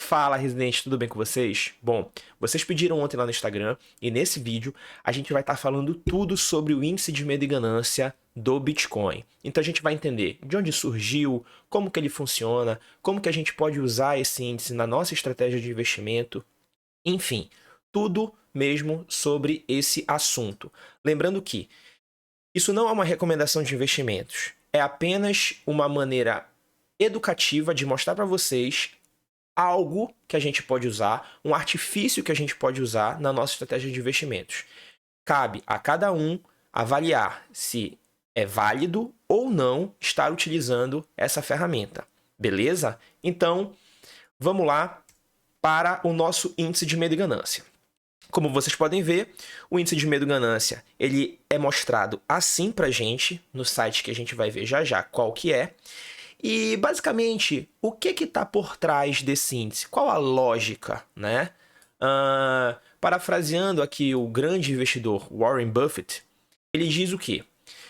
Fala, residentes, tudo bem com vocês? Bom, vocês pediram ontem lá no Instagram e nesse vídeo a gente vai estar falando tudo sobre o índice de medo e ganância do Bitcoin. Então a gente vai entender de onde surgiu, como que ele funciona, como que a gente pode usar esse índice na nossa estratégia de investimento, enfim, tudo mesmo sobre esse assunto. Lembrando que isso não é uma recomendação de investimentos, é apenas uma maneira educativa de mostrar para vocês algo que a gente pode usar, um artifício que a gente pode usar na nossa estratégia de investimentos. Cabe a cada um avaliar se é válido ou não estar utilizando essa ferramenta, beleza? Então, vamos lá para o nosso índice de medo e ganância. Como vocês podem ver, o índice de medo e ganância, ele é mostrado assim pra gente, no site que a gente vai ver já já qual que é. E, basicamente, o que está por trás desse índice? Qual a lógica, né? Parafraseando aqui o grande investidor Warren Buffett, ele diz o quê?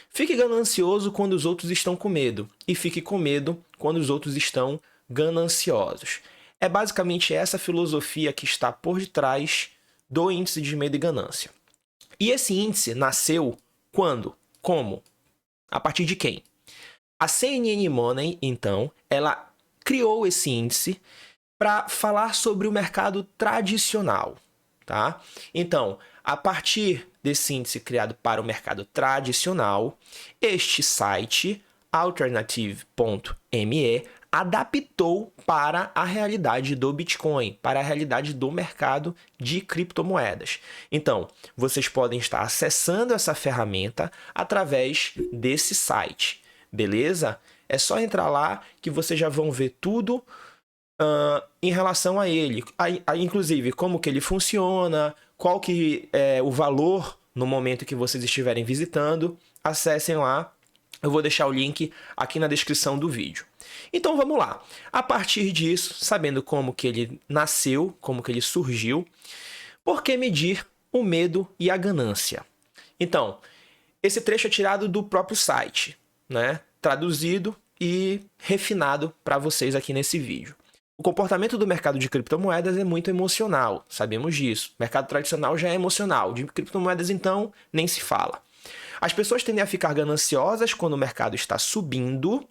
Fique ganancioso quando os outros estão com medo e fique com medo quando os outros estão gananciosos. É basicamente essa filosofia que está por detrás do índice de medo e ganância. E esse índice nasceu quando? Como? A partir de quem? A CNN Money, então, ela criou esse índice para falar sobre o mercado tradicional, tá? Então, a partir desse índice criado para o mercado tradicional, este site, alternative.me, adaptou para a realidade do Bitcoin, para a realidade do mercado de criptomoedas. Então, vocês podem estar acessando essa ferramenta através desse site. Beleza? É só entrar lá que vocês já vão ver tudo em relação a ele. Inclusive, como que ele funciona, qual que é o valor no momento que vocês estiverem visitando. Acessem lá. Eu vou deixar o link aqui na descrição do vídeo. Então, vamos lá. A partir disso, sabendo como que ele nasceu, como que ele surgiu, por que medir o medo e a ganância? Então, esse trecho é tirado do próprio site, né? Traduzido e refinado para vocês aqui nesse vídeo. O comportamento do mercado de criptomoedas é muito emocional, sabemos disso. O mercado tradicional já é emocional, de criptomoedas então nem se fala. As pessoas tendem a ficar gananciosas quando o mercado está subindo,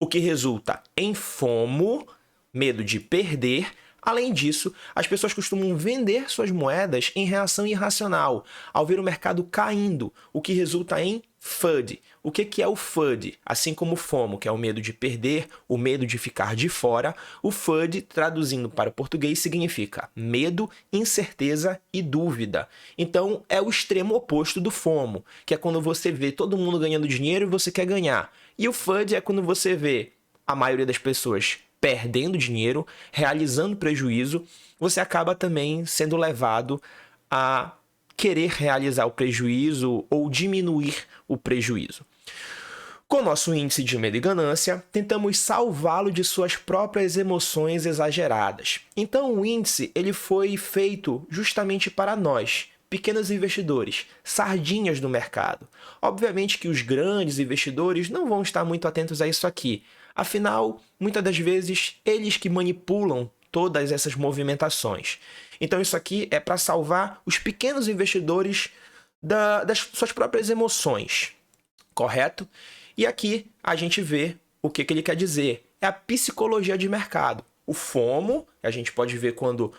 o que resulta em FOMO, medo de perder. Além disso, as pessoas costumam vender suas moedas em reação irracional, ao ver o mercado caindo, o que resulta em FUD. O que é o FUD? Assim como o FOMO, que é o medo de perder, o medo de ficar de fora, o FUD, traduzindo para o português, significa medo, incerteza e dúvida. Então, é o extremo oposto do FOMO, que é quando você vê todo mundo ganhando dinheiro e você quer ganhar. E o FUD é quando você vê a maioria das pessoas perdendo dinheiro, realizando prejuízo, você acaba também sendo levado a querer realizar o prejuízo ou diminuir o prejuízo. Com o nosso índice de medo e ganância, tentamos salvá-lo de suas próprias emoções exageradas. Então o índice ele foi feito justamente para nós, pequenos investidores, sardinhas do mercado. Obviamente que os grandes investidores não vão estar muito atentos a isso aqui. Afinal, muitas das vezes, eles que manipulam todas essas movimentações. Então isso aqui é para salvar os pequenos investidores das suas próprias emoções, correto? E aqui a gente vê o que ele quer dizer. É a psicologia de mercado. O FOMO, a gente pode ver quando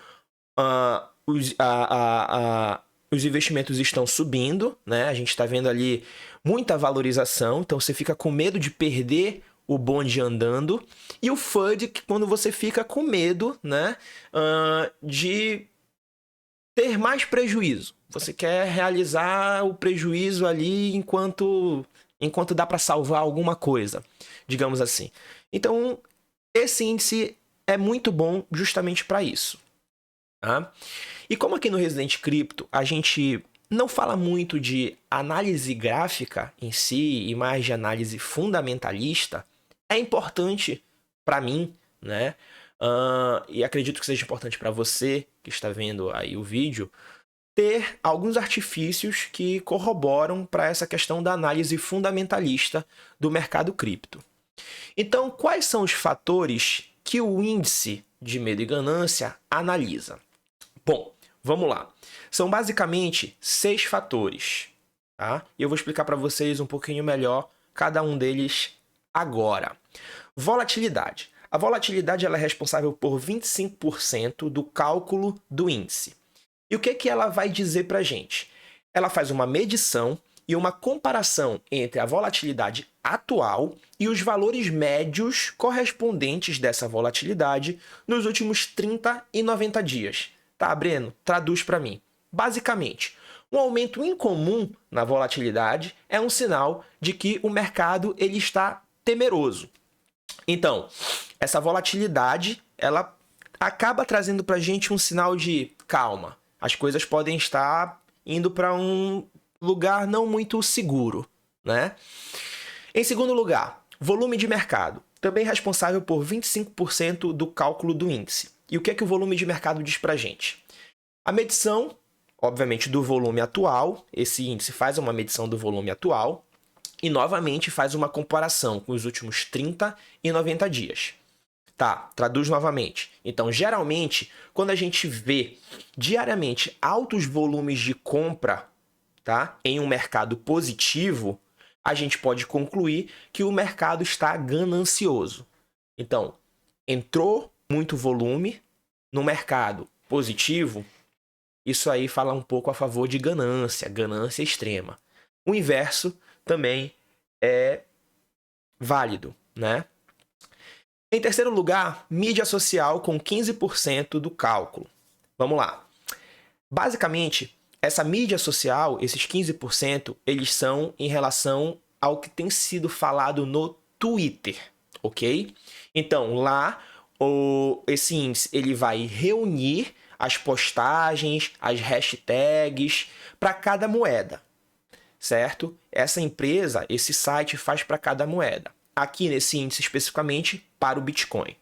os investimentos estão subindo, né? A gente está vendo ali muita valorização, então você fica com medo de perder o bonde andando. E o FUD, que quando você fica com medo, né, de ter mais prejuízo. Você quer realizar o prejuízo ali enquanto dá para salvar alguma coisa, digamos assim. Então, esse índice é muito bom justamente para isso. Tá? E como aqui no Resident Crypto a gente não fala muito de análise gráfica em si e mais de análise fundamentalista, é importante para mim, né? E acredito que seja importante para você que está vendo aí o vídeo, ter alguns artifícios que corroboram para essa questão da análise fundamentalista do mercado cripto. Então, quais são os fatores que o índice de medo e ganância analisa? Bom, vamos lá. São basicamente 6 fatores, tá? E eu vou explicar para vocês um pouquinho melhor cada um deles agora. Volatilidade. A volatilidade ela é responsável por 25% do cálculo do índice. E o que ela vai dizer para a gente? Ela faz uma medição e uma comparação entre a volatilidade atual e os valores médios correspondentes dessa volatilidade nos últimos 30 e 90 dias. Tá, Breno? Traduz para mim. Basicamente, um aumento incomum na volatilidade é um sinal de que o mercado ele está temeroso. Então, essa volatilidade ela acaba trazendo para a gente um sinal de calma. As coisas podem estar indo para um lugar não muito seguro, né? Em segundo lugar, volume de mercado, também responsável por 25% do cálculo do índice. E o que o volume de mercado diz para a gente? A medição, obviamente, do volume atual, esse índice faz uma medição do volume atual e, novamente, faz uma comparação com os últimos 30 e 90 dias. Tá, traduz novamente. Então, geralmente, quando a gente vê diariamente altos volumes de compra, tá, em um mercado positivo, a gente pode concluir que o mercado está ganancioso. Então, entrou muito volume no mercado positivo, isso aí fala um pouco a favor de ganância, ganância extrema. O inverso também é válido, né? Em terceiro lugar, mídia social com 15% do cálculo. Vamos lá. Basicamente, essa mídia social, esses 15%, eles são em relação ao que tem sido falado no Twitter, ok? Então, lá, esse índice ele vai reunir as postagens, as hashtags para cada moeda, certo? Essa empresa, esse site faz para cada moeda. Aqui nesse índice especificamente para o Bitcoin.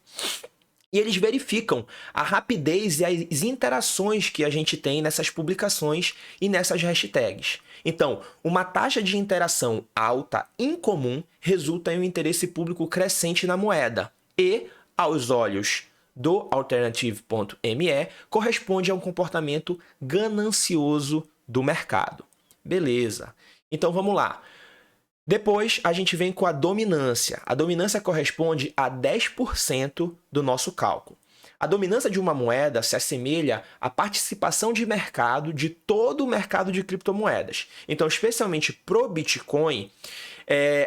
E eles verificam a rapidez e as interações que a gente tem nessas publicações e nessas hashtags. Então, uma taxa de interação alta, incomum, resulta em um interesse público crescente na moeda e, aos olhos do Alternative.me, corresponde a um comportamento ganancioso do mercado. Beleza. Então, vamos lá. Depois, a gente vem com a dominância. A dominância corresponde a 10% do nosso cálculo. A dominância de uma moeda se assemelha à participação de mercado de todo o mercado de criptomoedas. Então, especialmente para o Bitcoin,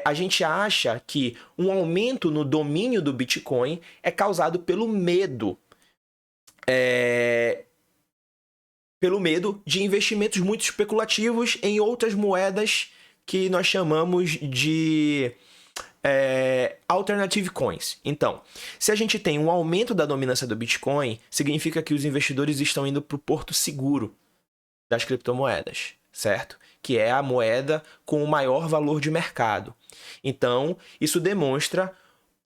a gente acha que um aumento no domínio do Bitcoin é causado pelo medo. Pelo medo de investimentos muito especulativos em outras moedas que nós chamamos de alternative coins. Então, se a gente tem um aumento da dominância do Bitcoin, significa que os investidores estão indo para o porto seguro das criptomoedas, certo? Que é a moeda com o maior valor de mercado. Então, isso demonstra,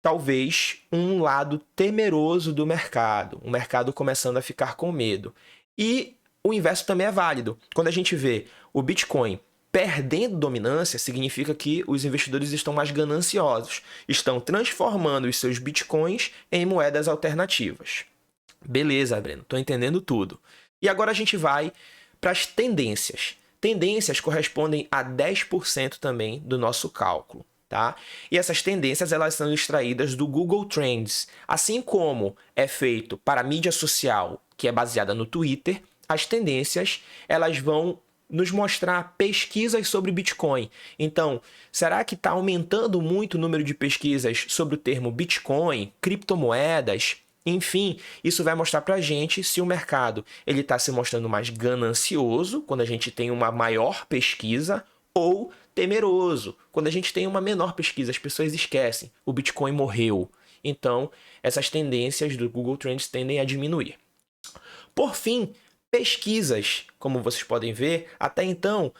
talvez, um lado temeroso do mercado, um mercado começando a ficar com medo. E o inverso também é válido. Quando a gente vê o Bitcoin perdendo dominância, significa que os investidores estão mais gananciosos, estão transformando os seus bitcoins em moedas alternativas. Beleza, Breno, estou entendendo tudo. E agora a gente vai para as tendências. Tendências correspondem a 10% também do nosso cálculo, tá? E essas tendências elas são extraídas do Google Trends. Assim como é feito para a mídia social, que é baseada no Twitter, as tendências elas vão nos mostrar pesquisas sobre Bitcoin. Então, será que está aumentando muito o número de pesquisas sobre o termo Bitcoin, criptomoedas? Enfim, isso vai mostrar para a gente se o mercado está se mostrando mais ganancioso, quando a gente tem uma maior pesquisa, ou temeroso, quando a gente tem uma menor pesquisa. As pessoas esquecem, o Bitcoin morreu. Então, essas tendências do Google Trends tendem a diminuir. Por fim, pesquisas, como vocês podem ver, até então,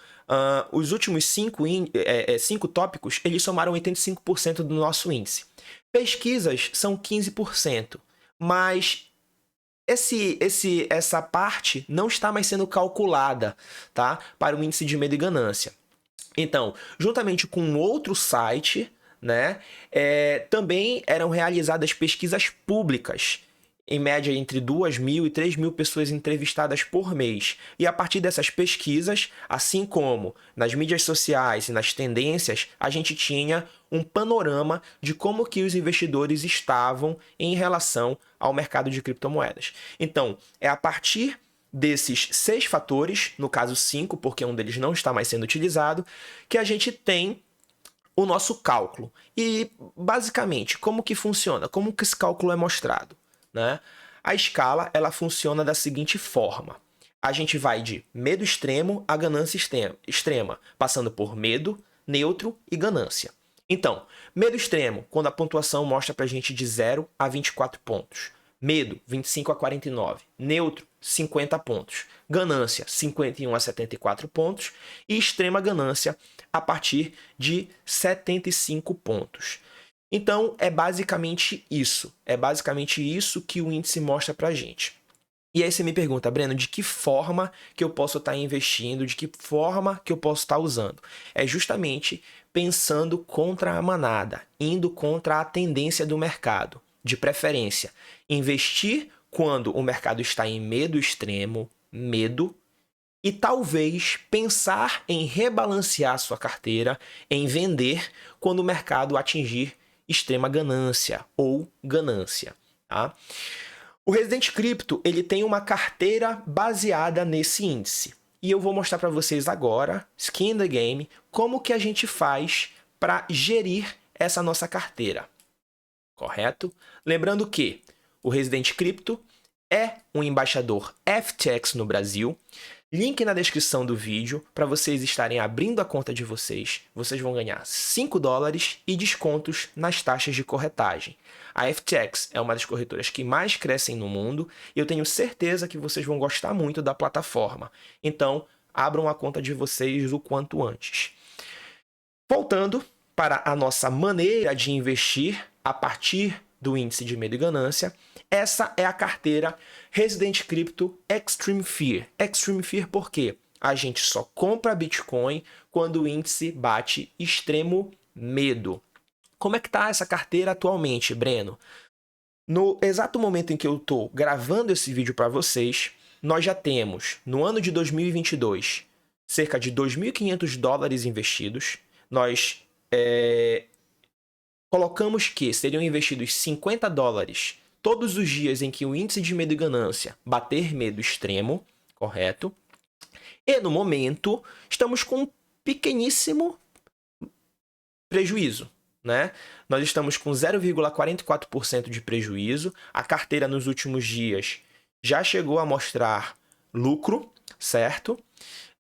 os últimos 5 tópicos, eles somaram 85% do nosso índice. Pesquisas são 15%, mas essa parte não está mais sendo calculada, tá, para o índice de medo e ganância. Então, juntamente com outro site, né, também eram realizadas pesquisas públicas. em média entre 2.000 e 3.000 pessoas entrevistadas por mês. E a partir dessas pesquisas, assim como nas mídias sociais e nas tendências, a gente tinha um panorama de como que os investidores estavam em relação ao mercado de criptomoedas. Então, é a partir desses 6 fatores, no caso 5, porque um deles não está mais sendo utilizado, que a gente tem o nosso cálculo. E, basicamente, como que funciona? Como que esse cálculo é mostrado? Né? A escala ela funciona da seguinte forma. A gente vai de medo extremo a ganância extrema, passando por medo, neutro e ganância. Então, medo extremo, quando a pontuação mostra para a gente de 0 a 24 pontos. Medo, 25 a 49. Neutro, 50 pontos. Ganância, 51 a 74 pontos. E extrema ganância, a partir de 75 pontos. Então, é basicamente isso. É basicamente isso que o índice mostra pra gente. E aí você me pergunta, Breno, de que forma que eu posso estar investindo, de que forma que eu posso estar usando? É justamente pensando contra a manada, indo contra a tendência do mercado. De preferência, investir quando o mercado está em medo extremo, medo, e talvez pensar em rebalancear sua carteira, em vender quando o mercado atingir extrema ganância ou ganância. Tá? O Resident Crypto ele tem uma carteira baseada nesse índice. E eu vou mostrar para vocês agora, Skin in the Game, como que a gente faz para gerir essa nossa carteira. Correto? Lembrando que o Resident Crypto é um embaixador FTX no Brasil. Link na descrição do vídeo para vocês estarem abrindo a conta de vocês. Vocês vão ganhar $5 e descontos nas taxas de corretagem. A FTX é uma das corretoras que mais crescem no mundo e eu tenho certeza que vocês vão gostar muito da plataforma. Então, abram a conta de vocês o quanto antes. Voltando para a nossa maneira de investir a partir do índice de medo e ganância, essa é a carteira Resident Crypto Extreme Fear. Extreme Fear por quê? A gente só compra Bitcoin quando o índice bate extremo medo. Como é que está essa carteira atualmente, Breno? No exato momento em que eu estou gravando esse vídeo para vocês, nós já temos, no ano de 2022, cerca de $2.500 investidos. Nós colocamos que seriam investidos $50 todos os dias em que o índice de medo e ganância bater medo extremo, correto? E no momento, estamos com um pequeníssimo prejuízo, né? Nós estamos com 0,44% de prejuízo. A carteira nos últimos dias já chegou a mostrar lucro, certo?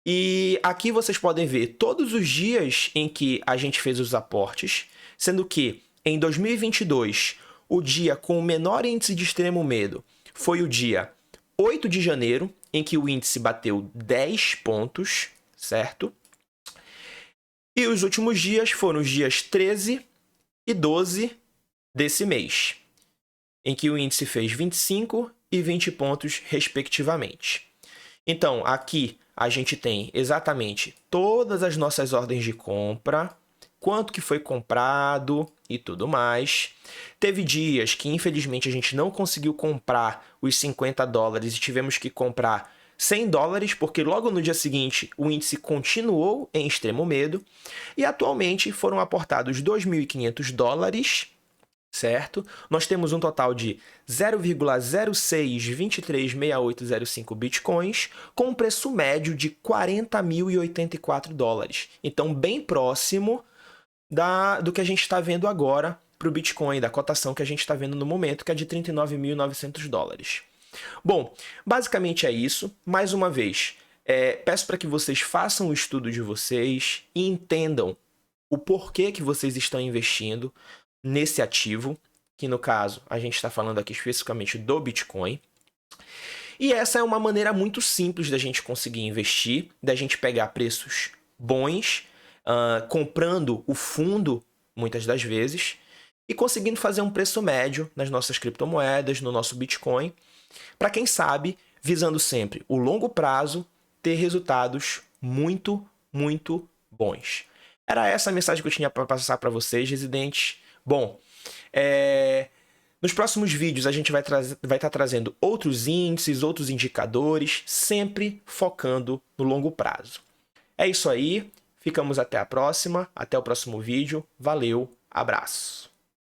E aqui vocês podem ver todos os dias em que a gente fez os aportes, sendo que em 2022, o dia com o menor índice de extremo medo foi o dia 8 de janeiro, em que o índice bateu 10 pontos, certo? E os últimos dias foram os dias 13 e 12 desse mês, em que o índice fez 25 e 20 pontos, respectivamente. Então, aqui a gente tem exatamente todas as nossas ordens de compra, quanto que foi comprado e tudo mais. Teve dias que, infelizmente, a gente não conseguiu comprar os $50 e tivemos que comprar $100, porque logo no dia seguinte o índice continuou em extremo medo. E atualmente foram aportados $2.500, certo? Nós temos um total de 0,06236805 bitcoins, com um preço médio de $40.084. Então, bem próximo do que a gente está vendo agora para o Bitcoin, da cotação que a gente está vendo no momento, que é de $39.900. Bom, basicamente é isso. Mais uma vez, peço para que vocês façam o estudo de vocês e entendam o porquê que vocês estão investindo nesse ativo, que no caso a gente está falando aqui especificamente do Bitcoin. E essa é uma maneira muito simples da gente conseguir investir, da gente pegar preços bons, comprando o fundo muitas das vezes e conseguindo fazer um preço médio nas nossas criptomoedas, no nosso Bitcoin, para quem sabe, visando sempre o longo prazo, ter resultados muito, muito bons. Era essa a mensagem que eu tinha para passar para vocês, residentes. Bom, Nos próximos vídeos, a gente vai estar trazendo outros índices, outros indicadores, sempre focando no longo prazo. É isso aí, ficamos até a próxima, até o próximo vídeo. Valeu, abraço!